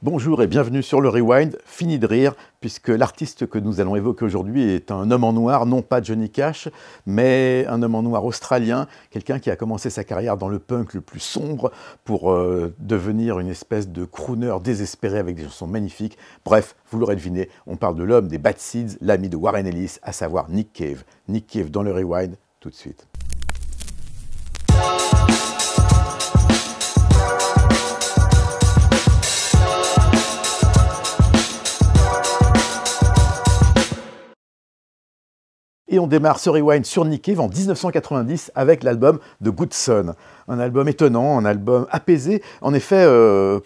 Bonjour et bienvenue sur le Rewind, fini de rire, puisque l'artiste que nous allons évoquer aujourd'hui est un homme en noir, non pas Johnny Cash, mais un homme en noir australien, quelqu'un qui a commencé sa carrière dans le punk le plus sombre pour devenir une espèce de crooner désespéré avec des chansons magnifiques. Bref, vous l'aurez deviné, on parle de l'homme des Bad Seeds, l'ami de Warren Ellis, à savoir Nick Cave. Nick Cave dans le Rewind, tout de suite. Et on démarre ce Rewind sur Nick Cave en 1990 avec l'album The Good Son. Un album étonnant, un album apaisé. En effet,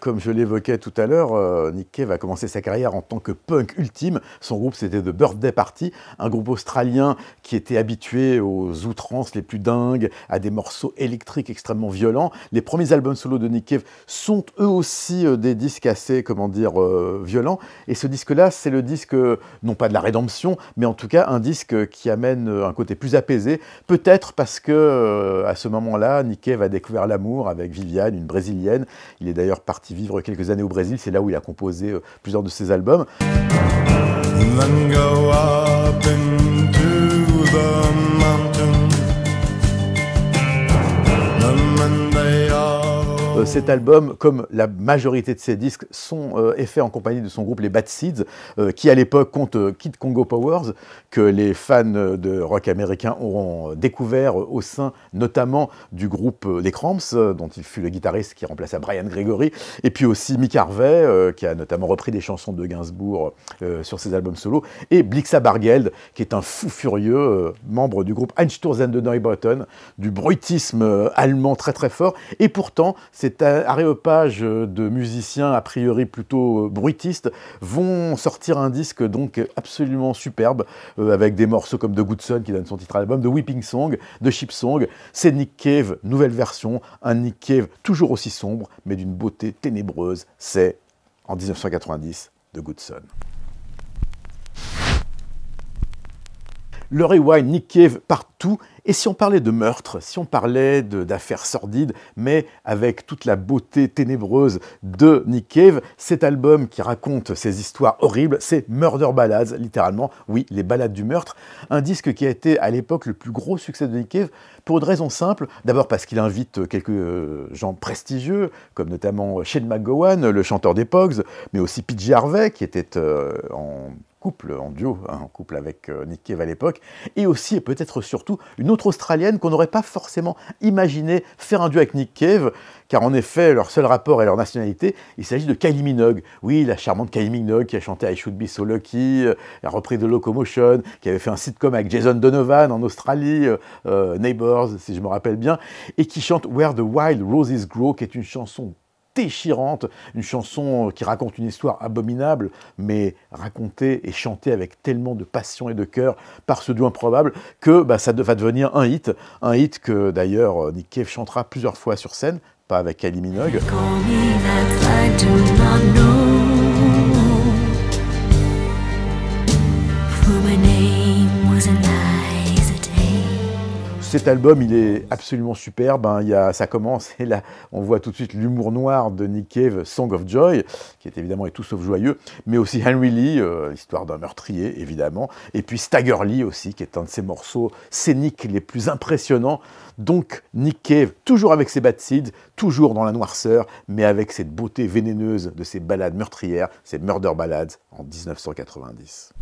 comme je l'évoquais tout à l'heure, Nick Cave a commencé sa carrière en tant que punk ultime. Son groupe, c'était The Birthday Party, un groupe australien qui était habitué aux outrances les plus dingues, à des morceaux électriques extrêmement violents. Les premiers albums solo de Nick Cave sont eux aussi des disques assez, violents. Et ce disque-là, c'est le disque, non pas de la rédemption, mais en tout cas un disque qui amène un côté plus apaisé. Peut-être parce que à ce moment-là, Nick Cave a découvert l'amour avec Viviane, une brésilienne. Il est d'ailleurs parti vivre quelques années au Brésil, c'est là où il a composé plusieurs de ses albums. Cet album, comme la majorité de ses disques, est fait en compagnie de son groupe les Bad Seeds, qui à l'époque compte Kid Congo Powers, que les fans de rock américain auront découvert au sein notamment du groupe Les Cramps, dont il fut le guitariste qui remplaça Brian Gregory, et puis aussi Mick Harvey, qui a notamment repris des chansons de Gainsbourg sur ses albums solo, et Blixa Bargeld, qui est un fou furieux, membre du groupe Einsturzen de Neubauten, du bruitisme allemand très très fort, et pourtant cet aréopage de musiciens a priori plutôt bruitistes vont sortir un disque donc absolument superbe, avec des morceaux comme The Good Son qui donne son titre à l'album, The Weeping Song, The Ship Song. C'est Nick Cave, nouvelle version, un Nick Cave toujours aussi sombre, mais d'une beauté ténébreuse. C'est, en 1990, The Good Son. Le Rewind, Nick Cave partout. Et si on parlait de meurtre, si on parlait d'affaires sordides, mais avec toute la beauté ténébreuse de Nick Cave, cet album qui raconte ces histoires horribles, c'est Murder Ballads, littéralement, oui, les ballades du meurtre. Un disque qui a été à l'époque le plus gros succès de Nick Cave, pour une raison simple. D'abord parce qu'il invite quelques gens prestigieux, comme notamment Shane McGowan, le chanteur des Pogues, mais aussi PJ Harvey, qui était en duo, en couple avec Nick Cave à l'époque, et aussi, et peut-être surtout, une autre Australienne qu'on n'aurait pas forcément imaginé faire un duo avec Nick Cave, car en effet, leur seul rapport est leur nationalité, il s'agit de Kylie Minogue. Oui, la charmante Kylie Minogue qui a chanté I Should Be So Lucky, a repris de Locomotion, qui avait fait un sitcom avec Jason Donovan en Australie, Neighbours, si je me rappelle bien, et qui chante Where the Wild Roses Grow, qui est une chanson déchirante, une chanson qui raconte une histoire abominable, mais racontée et chantée avec tellement de passion et de cœur par ce duo improbable que ça va devenir un hit que d'ailleurs Nick Cave chantera plusieurs fois sur scène, pas avec Kylie Minogue. Cet album, il est absolument superbe, ça commence, et là, on voit tout de suite l'humour noir de Nick Cave, Song of Joy, qui est évidemment tout sauf joyeux, mais aussi Henry Lee, l'histoire d'un meurtrier, évidemment, et puis Stagger Lee aussi, qui est un de ses morceaux scéniques les plus impressionnants. Donc, Nick Cave, toujours avec ses Bad Seeds, toujours dans la noirceur, mais avec cette beauté vénéneuse de ses ballades meurtrières, ces Murder Ballads, en 1990.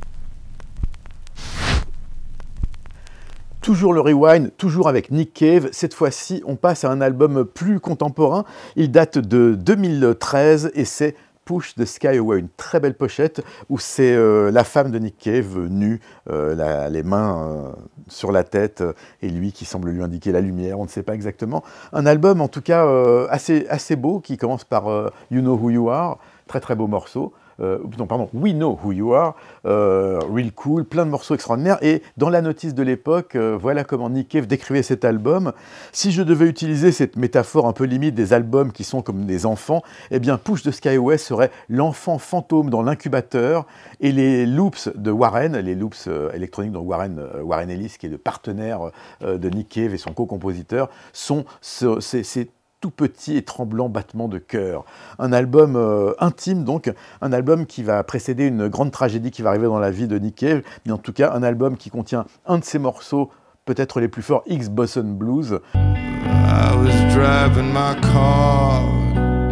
Toujours le Rewind, toujours avec Nick Cave. Cette fois-ci, on passe à un album plus contemporain. Il date de 2013 et c'est Push the Sky Away, une très belle pochette où c'est la femme de Nick Cave nue, les mains sur la tête et lui qui semble lui indiquer la lumière, on ne sait pas exactement. Un album en tout cas assez beau qui commence par You Know Who You Are, très très beau morceau. We Know Who You Are, Real Cool, plein de morceaux extraordinaires. Et dans la notice de l'époque, voilà comment Nick Cave décrivait cet album. Si je devais utiliser cette métaphore un peu limite des albums qui sont comme des enfants, eh bien Push the Sky Away serait l'enfant fantôme dans l'incubateur, et les loops de Warren, les loops électroniques dont Warren Ellis, qui est le partenaire de Nick Cave et son co-compositeur, sont ces tout petit et tremblant battement de cœur. Un album intime, donc, un album qui va précéder une grande tragédie qui va arriver dans la vie de Nick Cave, mais en tout cas un album qui contient un de ses morceaux, peut-être les plus forts, X-Boson Blues. I was driving my car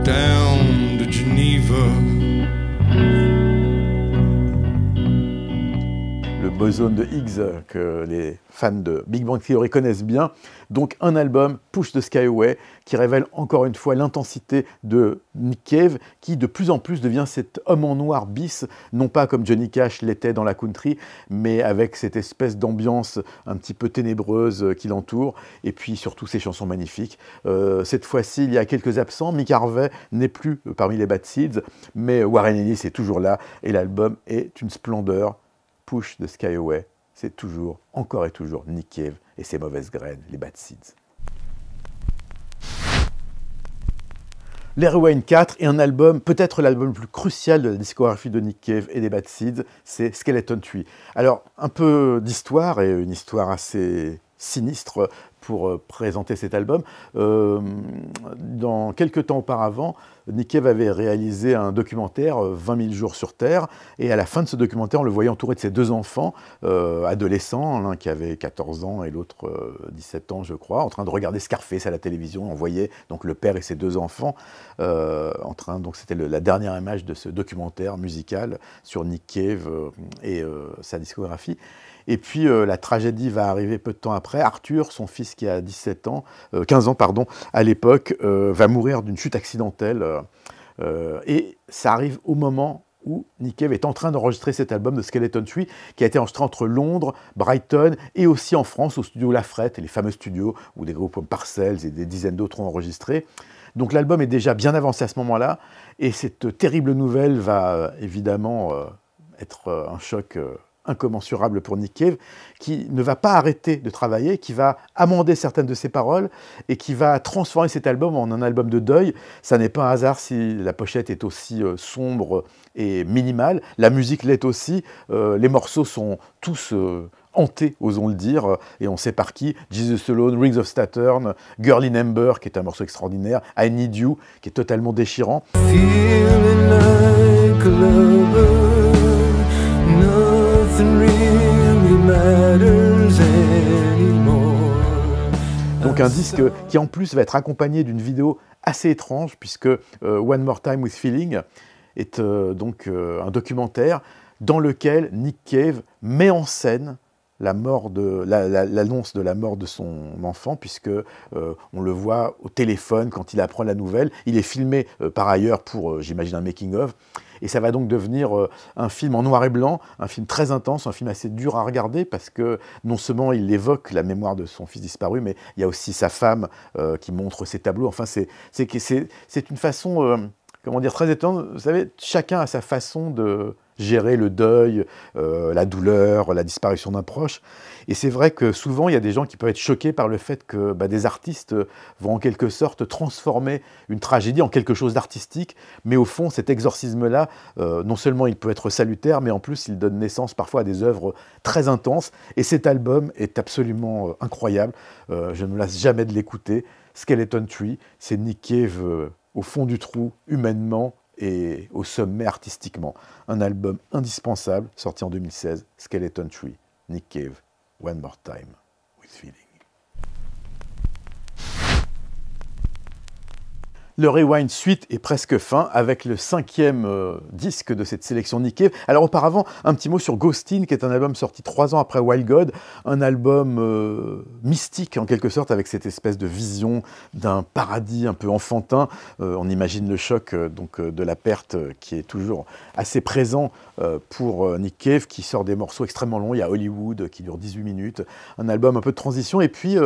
down to Geneva. Le boson de Higgs que les fans de Big Bang Theory connaissent bien. Donc un album, Push the Sky Away, qui révèle encore une fois l'intensité de Nick Cave, qui de plus en plus devient cet homme en noir bis, non pas comme Johnny Cash l'était dans la country, mais avec cette espèce d'ambiance un petit peu ténébreuse qui l'entoure, et puis surtout ses chansons magnifiques. Cette fois-ci, il y a quelques absents. Mick Harvey n'est plus parmi les Bad Seeds, mais Warren Ellis est toujours là, et l'album est une splendeur. Push the Sky Away, c'est toujours, encore et toujours, Nick Cave et ses mauvaises graines, les Bad Seeds. Les Rewind 4 est un album, peut-être l'album le plus crucial de la discographie de Nick Cave et des Bad Seeds, c'est Skeleton Tree. Alors, un peu d'histoire, et une histoire assez sinistre pour présenter cet album. Dans quelques temps auparavant, Nick Cave avait réalisé un documentaire, 20 000 jours sur Terre, et à la fin de ce documentaire, on le voyait entouré de ses deux enfants, adolescents, l'un qui avait 14 ans et l'autre 17 ans, je crois, en train de regarder Scarface à la télévision. On voyait donc le père et ses deux enfants donc c'était la dernière image de ce documentaire musical sur Nick Cave et sa discographie. Et puis la tragédie va arriver peu de temps après. Arthur, son fils qui a 15 ans pardon, à l'époque, va mourir d'une chute accidentelle. Et ça arrive au moment où Nick Cave est en train d'enregistrer cet album de Skeleton Tree, qui a été enregistré entre Londres, Brighton et aussi en France, au studio Lafrette, les fameux studios où des groupes comme Parcells et des dizaines d'autres ont enregistré. Donc l'album est déjà bien avancé à ce moment-là, et cette terrible nouvelle va évidemment être un choc incommensurable pour Nick Cave, qui ne va pas arrêter de travailler, qui va amender certaines de ses paroles et qui va transformer cet album en un album de deuil. Ça n'est pas un hasard si la pochette est aussi sombre et minimale. La musique l'est aussi. Les morceaux sont tous hantés, osons le dire, et on sait par qui. Jesus Alone, Rings of Saturn, Girl in Amber, qui est un morceau extraordinaire, I Need You, qui est totalement déchirant. Feeling like a lover. Donc un disque qui en plus va être accompagné d'une vidéo assez étrange, puisque One More Time with Feeling est donc un documentaire dans lequel Nick Cave met en scène l'annonce de la mort de son enfant, puisque on le voit au téléphone quand il apprend la nouvelle. Il est filmé par ailleurs pour, j'imagine, un making-of. Et ça va donc devenir un film en noir et blanc, un film très intense, un film assez dur à regarder, parce que non seulement il évoque la mémoire de son fils disparu, mais il y a aussi sa femme qui montre ses tableaux. Enfin, c'est une façon, comment dire, très étonnante. Vous savez, chacun a sa façon de gérer le deuil, la douleur, la disparition d'un proche. Et c'est vrai que souvent, il y a des gens qui peuvent être choqués par le fait que des artistes vont en quelque sorte transformer une tragédie en quelque chose d'artistique. Mais au fond, cet exorcisme-là, non seulement il peut être salutaire, mais en plus, il donne naissance parfois à des œuvres très intenses. Et cet album est absolument incroyable. Je ne me lasse jamais de l'écouter. Skeleton Tree, c'est Nick Cave au fond du trou, humainement, et au sommet artistiquement. Un album indispensable, sorti en 2016, Skeleton Tree, Nick Cave, One More Time with Feeling. Le Rewind Suite est presque fin avec le 5e disque de cette sélection Nick Cave. Alors auparavant, un petit mot sur Ghostin, qui est un album sorti 3 ans après Wild God, un album mystique en quelque sorte, avec cette espèce de vision d'un paradis un peu enfantin. On imagine le choc de la perte qui est toujours assez présent pour Nick Cave, qui sort des morceaux extrêmement longs. Il y a Hollywood qui dure 18 minutes, un album un peu de transition. Et puis,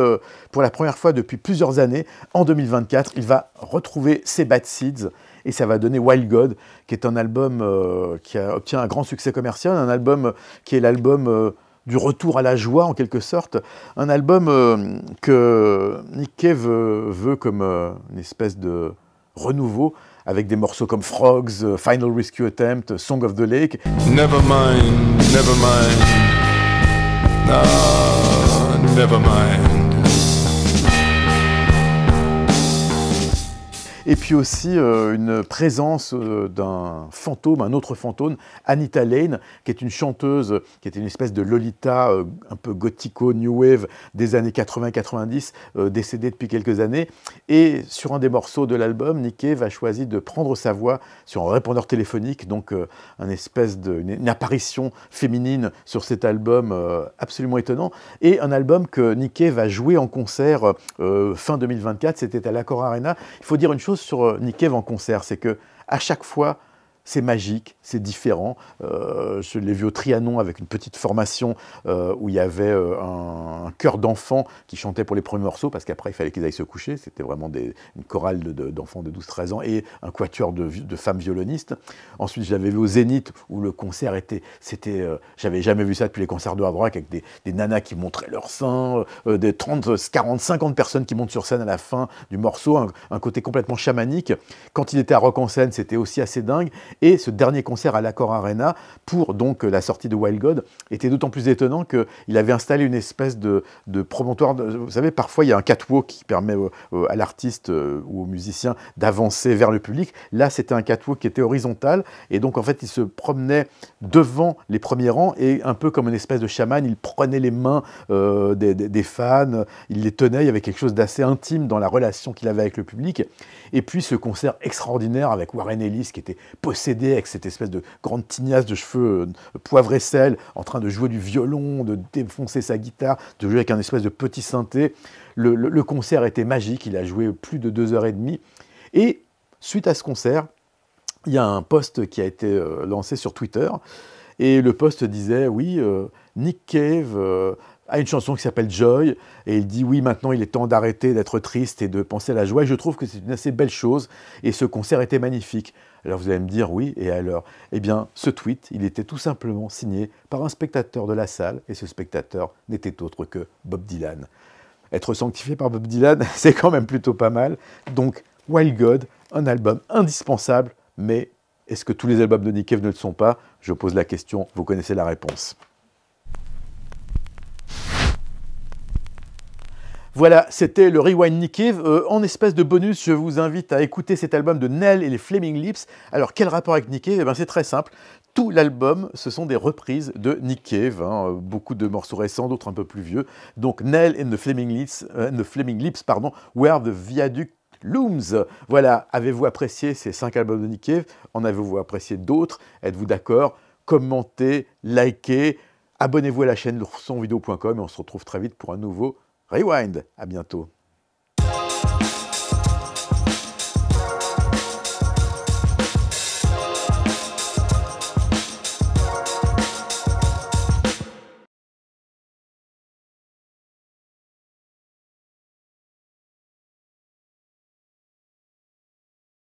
pour la première fois depuis plusieurs années, en 2024, il va retrouver ses Bad Seeds, et ça va donner Wild God, qui est un album qui obtient un grand succès commercial, un album qui est l'album du retour à la joie en quelque sorte, un album que Nick Cave veut comme une espèce de renouveau, avec des morceaux comme Frogs, Final Rescue Attempt, Song of the Lake. Never mind, never mind. No, never mind. Et puis aussi une présence d'un fantôme, un autre fantôme, Anita Lane, qui est une chanteuse, qui était une espèce de Lolita un peu gothico, new wave des années 80-90, décédée depuis quelques années. Et sur un des morceaux de l'album, Nick Cave a choisi de prendre sa voix sur un répondeur téléphonique, donc une apparition féminine sur cet album absolument étonnant. Et un album que Nick Cave a joué en concert fin 2024, c'était à l'Accor Arena. Il faut dire une chose sur Nick Cave en concert, c'est que à chaque fois, c'est magique, c'est différent. Je l'ai vu au Trianon avec une petite formation où il y avait un chœur d'enfants qui chantait pour les premiers morceaux, parce qu'après il fallait qu'ils aillent se coucher. C'était vraiment une chorale d'enfants de 12-13 ans et un quatuor de femmes violonistes. Ensuite, je l'avais vu au Zénith où le concert j'avais jamais vu ça depuis les concerts de hard rock, avec des nanas qui montraient leurs seins, des 30, 40, 50 personnes qui montent sur scène à la fin du morceau, un côté complètement chamanique. Quand il était à Rock en scène, c'était aussi assez dingue. Et ce dernier concert à l'Accor Arena, pour donc la sortie de Wild God, était d'autant plus étonnant qu'il avait installé une espèce de promontoire. Vous savez, parfois il y a un catwalk qui permet à l'artiste ou au musicien d'avancer vers le public. Là, c'était un catwalk qui était horizontal. Et donc, en fait, il se promenait devant les premiers rangs et un peu comme une espèce de chaman, il prenait les mains des fans, il les tenait. Il y avait quelque chose d'assez intime dans la relation qu'il avait avec le public. Et puis, ce concert extraordinaire avec Warren Ellis qui était possédé avec cette espèce de grande tignasse de cheveux poivre et sel, en train de jouer du violon, de défoncer sa guitare, de jouer avec un espèce de petit synthé. Le concert était magique, il a joué plus de 2h30. Et suite à ce concert, il y a un post qui a été lancé sur Twitter, et le post disait, oui, Nick Cave a une chanson qui s'appelle Joy, et il dit, oui, maintenant il est temps d'arrêter d'être triste et de penser à la joie, et je trouve que c'est une assez belle chose, et ce concert était magnifique. Alors vous allez me dire, oui, et alors? Eh bien, ce tweet, il était tout simplement signé par un spectateur de la salle, et ce spectateur n'était autre que Bob Dylan. Être sanctifié par Bob Dylan, c'est quand même plutôt pas mal. Donc, Wild God, un album indispensable, mais est-ce que tous les albums de Nick Cave ne le sont pas? Je pose la question, vous connaissez la réponse. Voilà, c'était le Rewind Nick Cave. En espèce de bonus, je vous invite à écouter cet album de Nell et les Flaming Lips. Alors, quel rapport avec Nick Cave? Eh bien, c'est très simple. Tout l'album, ce sont des reprises de Nick Cave, beaucoup de morceaux récents, d'autres un peu plus vieux. Donc, Nell and the Flaming Lips, Where the Viaduct Looms. Voilà, avez-vous apprécié ces 5 albums de Nick Cave? En avez-vous apprécié d'autres? Êtes-vous d'accord? Commentez, likez, abonnez-vous à la chaîne l'oursonvideo.com et on se retrouve très vite pour un nouveau Rewind. À bientôt.